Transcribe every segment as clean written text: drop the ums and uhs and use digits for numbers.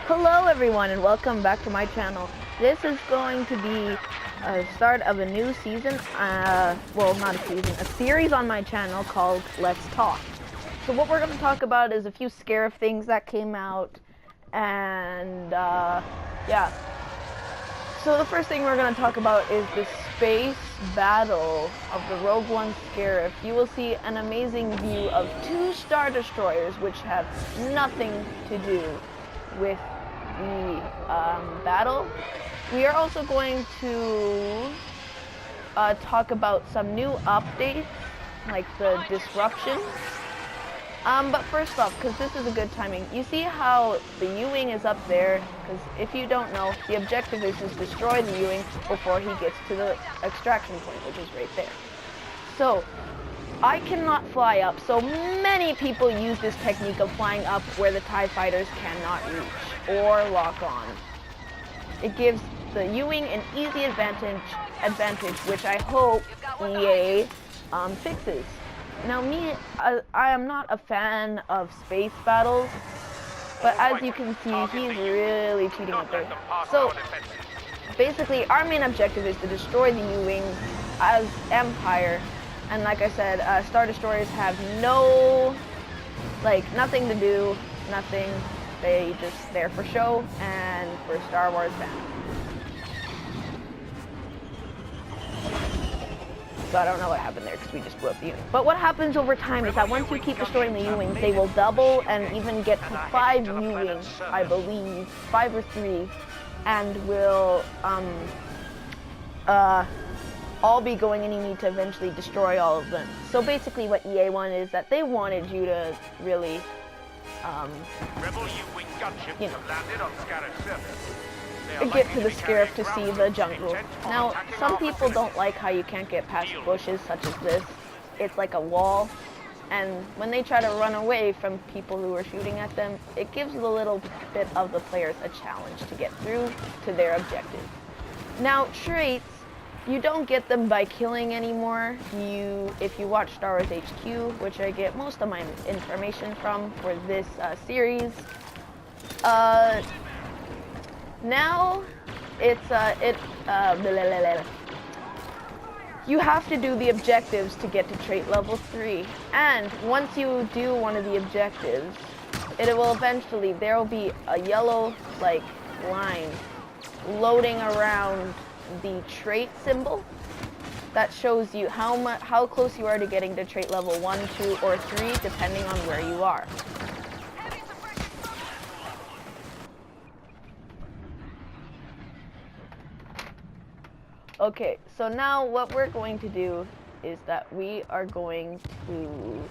Hello everyone and welcome back to my channel. This is going to be a start of a new season, well not a season, a series on my channel called Let's Talk. So what we're going to talk about is a few SCARIF things that came out, and yeah. So the first thing we're going to talk about is the space battle of the Rogue One SCARIF. You will see an amazing view of 2 Star Destroyers which have nothing to do with the battle. We are also going to talk about some new updates, like the disruption. But first off, because this is a good timing, you see how the U-Wing is up there? Because if you don't know, the objective is to destroy the U-Wing before he gets to the extraction point, which is right there. So, I cannot fly up, so many people use this technique of flying up where the TIE fighters cannot reach or lock on. It gives the U-Wing an easy advantage, which I hope EA fixes. Now I am not a fan of space battles, but as you can see, he's really cheating up there. So basically, our main objective is to destroy the U-Wing as Empire. And like I said, Star Destroyers have nothing to do, nothing. They just there for show and for Star Wars fans. So I don't know what happened there because we just blew up the U-Wing. But what happens over time is that once you keep destroying the U-Wings, they will double and even get to 5 U-Wings, I believe, 5 or 3, and will all be going, and you need to eventually destroy all of them. So basically what EA wanted is that they wanted you to really, you know, get to the SCARIF to see the jungle. Now, some people don't like how you can't get past bushes such as this. It's like a wall, and when they try to run away from people who are shooting at them, it gives a little bit of the players a challenge to get through to their objective. Now, traits, you don't get them by killing anymore. If you watch Star Wars HQ, which I get most of my information from for this series, now it's you have to do the objectives to get to trait level 3, and once you do one of the objectives, it will eventually, there will be a yellow line loading around the trait symbol that shows you how close you are to getting to trait level 1, 2, or 3, depending on where you are. Okay, so now what we're going to do is that we are going to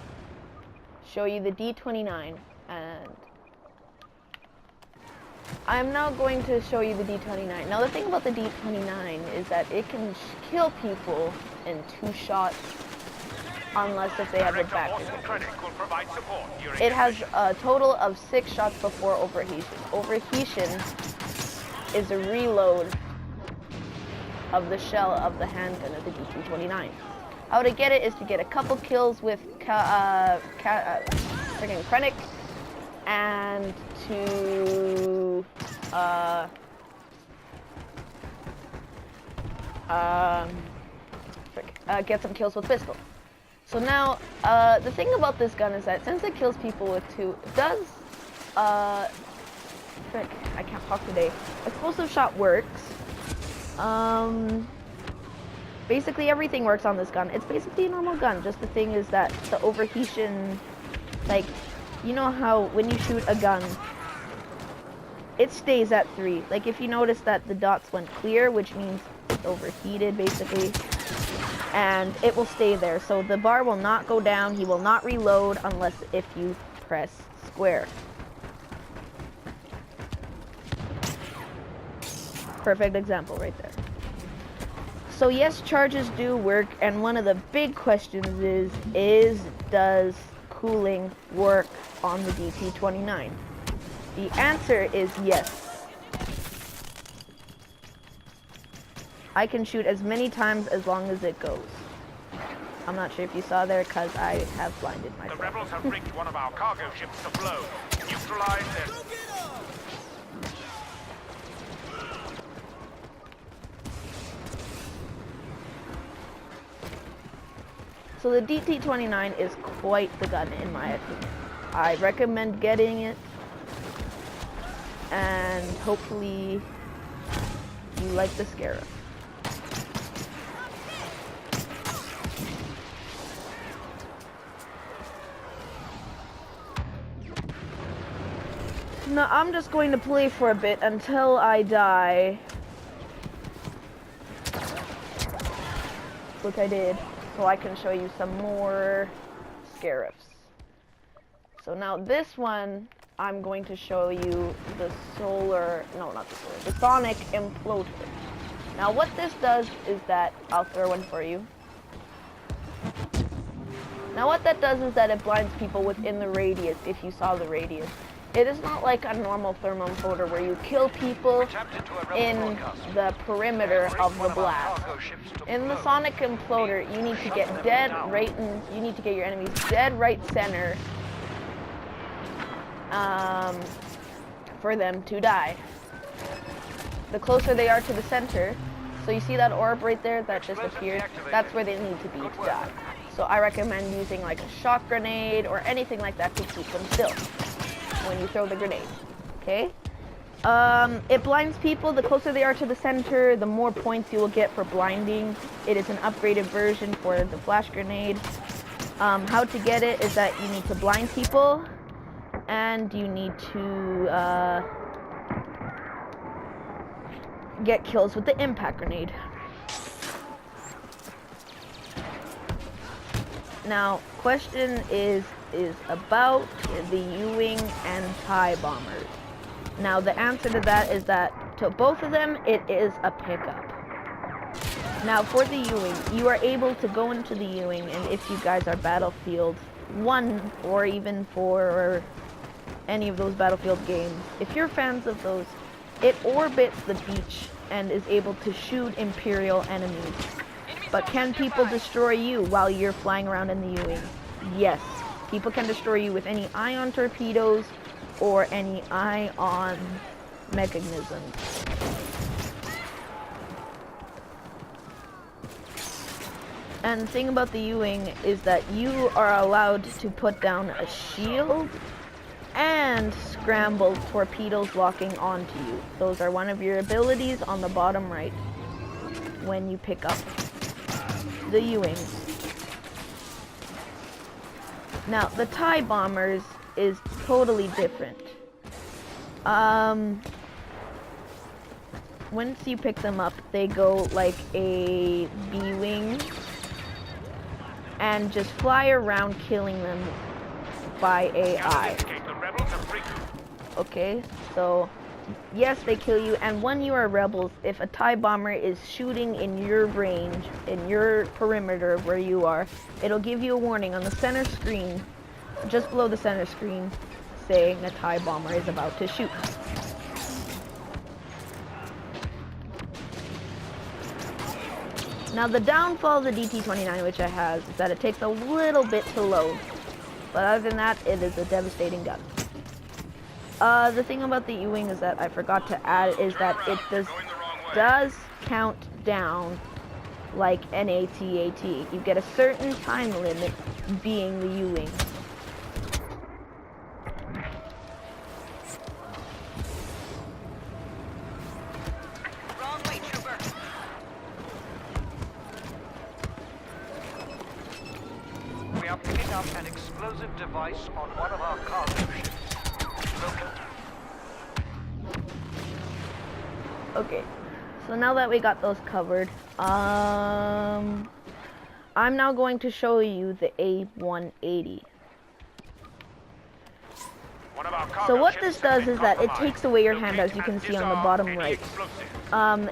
show you the D29, and I'm now going to show you the D29. Now the thing about the D29 is that it can kill people in 2 shots, unless if they have a back. It has a total of 6 shots before overheating. Overheating is a reload of the shell of the handgun of the D229. How to get it is to get a couple kills with freaking Krennic, and to get some kills with pistol. So now the thing about this gun is that since it kills people with 2, it does I can't talk today. Explosive shot works. Basically everything works on this gun. It's basically a normal gun, just the thing is that the overheating, you know how when you shoot a gun, it stays at 3. Like if you notice that the dots went clear, which means it's overheated basically, and it will stay there. So the bar will not go down, he will not reload unless if you press square. Perfect example right there. So yes, charges do work, and one of the big questions is does cooling work on the DT29? The answer is yes. I can shoot as many times as long as it goes. I'm not sure if you saw there because I have blinded myself. The rebels have rigged one of our cargo ships to blow. Neutralize them. So the DT-29 is quite the gun in my opinion. I recommend getting it, and hopefully you like the SCARIF. Now I'm just going to play for a bit until I die, which I did, so I can show you some more SCARIFs. So now this one, I'm going to show you the the sonic imploder. Now what this does is that, I'll throw one for you. Now what that does is that it blinds people within the radius, if you saw the radius. It is not like a normal thermal imploder where you kill people in the perimeter of the blast. In the sonic imploder, you need to get you need to get your enemies dead right center for them to die. The closer they are to the center, so you see that orb right there that just appeared, that's where they need to be to die. So I recommend using like a shock grenade or anything like that to keep them still when you throw the grenade. Okay? It blinds people. The closer they are to the center, the more points you will get for blinding. It is an upgraded version for the flash grenade. How to get it is that you need to blind people, and you need to get kills with the impact grenade. Now, question is about the U-wing and TIE bombers. Now, the answer to that is that to both of them, it is a pickup. Now, for the U-wing, you are able to go into the U-wing, and if you guys are Battlefield 1 or even for any of those Battlefield games, if you're fans of those, it orbits the beach and is able to shoot Imperial enemies. But can people destroy you while you're flying around in the U-wing? Yes. People can destroy you with any ion torpedoes or any ion mechanisms. And the thing about the U-wing is that you are allowed to put down a shield and scramble torpedoes locking onto you. Those are one of your abilities on the bottom right when you pick up the U-wing. Now, the TIE bombers is totally different. Once you pick them up, they go like a B-wing and just fly around killing them by AI. Okay, so yes, they kill you, and when you are rebels, if a TIE bomber is shooting in your range, in your perimeter of where you are, it'll give you a warning on the center screen, just below the center screen, saying a TIE bomber is about to shoot. Now the downfall of the DT-29, which it has, is that it takes a little bit to load, but other than that, it is a devastating gun. The thing about the U-wing is that I forgot to add is that it does count down like an AT-AT. You get a certain time limit being the U-wing. Wrong way, trooper. We are picking up an explosive device on one of our cargo ships. Okay, so now that we got those covered, I'm now going to show you the A180. So what this does is that it takes away your hand, as you can see on the bottom right.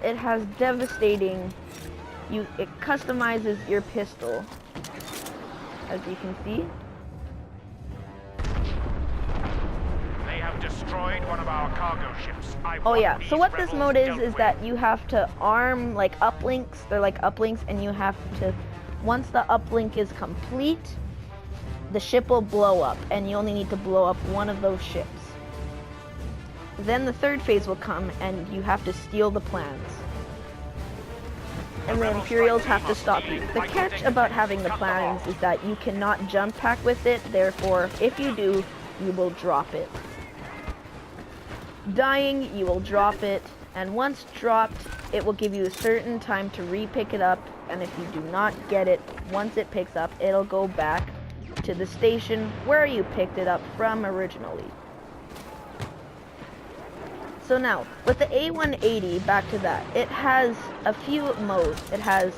It has devastating, it customizes your pistol, as you can see. Destroyed one of our cargo ships. Oh yeah, so what this mode is that you have to arm like uplinks. They're like uplinks, and you have to, once the uplink is complete, the ship will blow up, and you only need to blow up one of those ships. Then the third phase will come, and you have to steal the plans. and the Imperials have to stop you. The catch about having the planes is that you cannot jump pack with it, therefore, if you do, you will drop it. Dying, you will drop it, and once dropped, it will give you a certain time to re-pick it up, and if you do not get it, once it picks up, it'll go back to the station where you picked it up from originally. So now, with the A180, back to that, it has a few modes. It has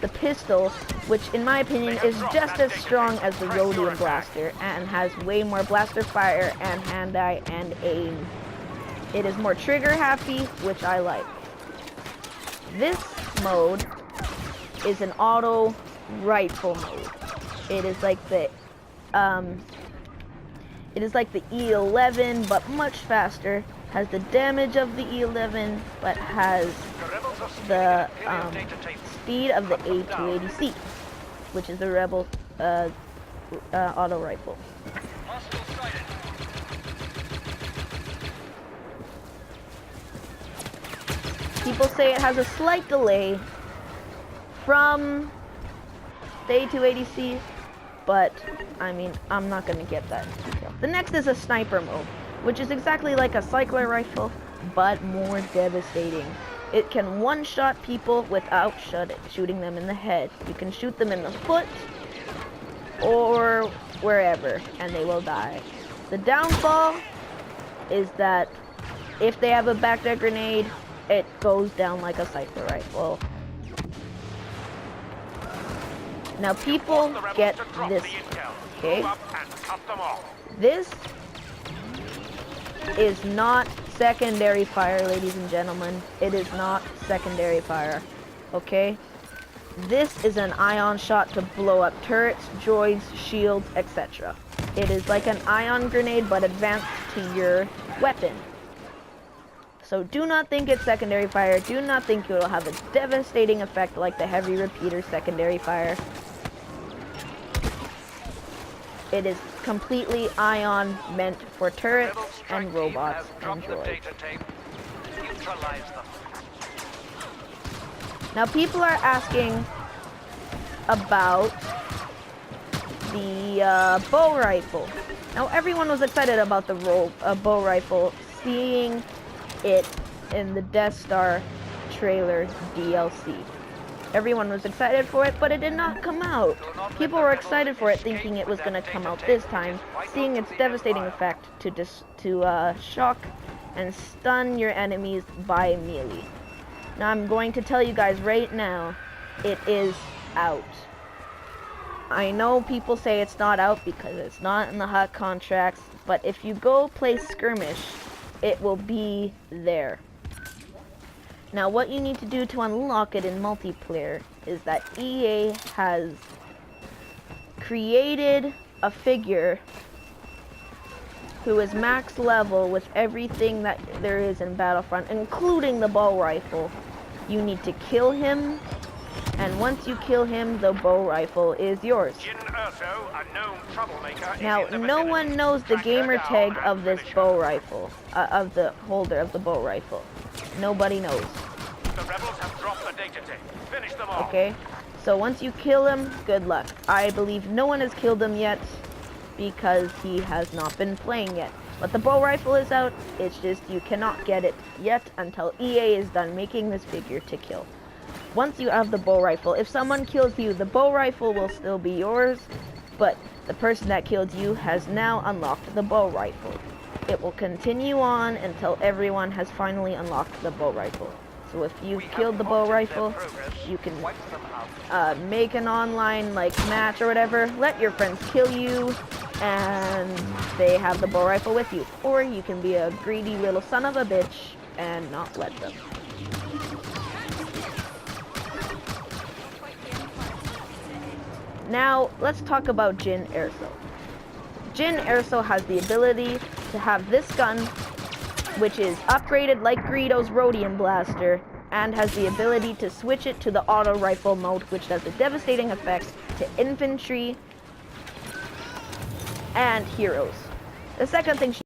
the pistol, which in my opinion is just as strong as the Rhodium Blaster, and has way more blaster fire and hand-eye and aim. It is more trigger happy, which I like. This mode is an auto rifle mode. It is like the E11, but much faster. Has the damage of the E11, but has the speed of the A280C, which is the Rebel auto rifle. People say it has a slight delay from the A280C, but I mean, I'm not gonna get that detail. The next is a sniper mode, which is exactly like a cycler rifle, but more devastating. It can one-shot people without shooting them in the head. You can shoot them in the foot or wherever, and they will die. The downfall is that if they have a backdeck grenade, it goes down like a cycler rifle. Now people get this, okay? This is not secondary fire, ladies and gentlemen. It is not secondary fire, okay? This is an ion shot to blow up turrets, droids, shields, etc. It is like an ion grenade, but advanced to your weapon. So do not think it's secondary fire. Do not think it will have a devastating effect like the heavy repeater secondary fire. It is completely ion, meant for turrets and robots and droids. Now people are asking about the bow rifle. Now everyone was excited about the bow rifle, seeing it in the Death Star trailer DLC. Everyone was excited for it, but it did not come out. People were excited for it, thinking it was going to come out this time, seeing its devastating effect to shock and stun your enemies by melee. Now I'm going to tell you guys right now, it is out. I know people say it's not out because it's not in the hot contracts, but if you go play skirmish, it will be there. Now what you need to do to unlock it in multiplayer is that EA has created a figure who is max level with everything that there is in Battlefront, including the bow rifle. You need to kill him, and once you kill him, the bow rifle is yours. Now, no one knows the gamer tag of this bow rifle, of the holder of the bow rifle. Nobody knows. The rebels have dropped the data tape. Finish them all. Okay, so once you kill him, good luck. I believe no one has killed him yet because he has not been playing yet. But the bow rifle is out. It's just you cannot get it yet until EA is done making this figure to kill. Once you have the bow rifle, if someone kills you, the bow rifle will still be yours, but the person that killed you has now unlocked the bow rifle. It will continue on until everyone has finally unlocked the bow rifle. So if you've killed the bow rifle, you can make an online match or whatever, let your friends kill you, and they have the bow rifle with you. Or you can be a greedy little son of a bitch and not let them. Now, let's talk about Jyn Erso. Jyn Erso has the ability to have this gun, which is upgraded like Greedo's Rhodium Blaster, and has the ability to switch it to the auto rifle mode, which does a devastating effect to infantry and heroes. The second thing she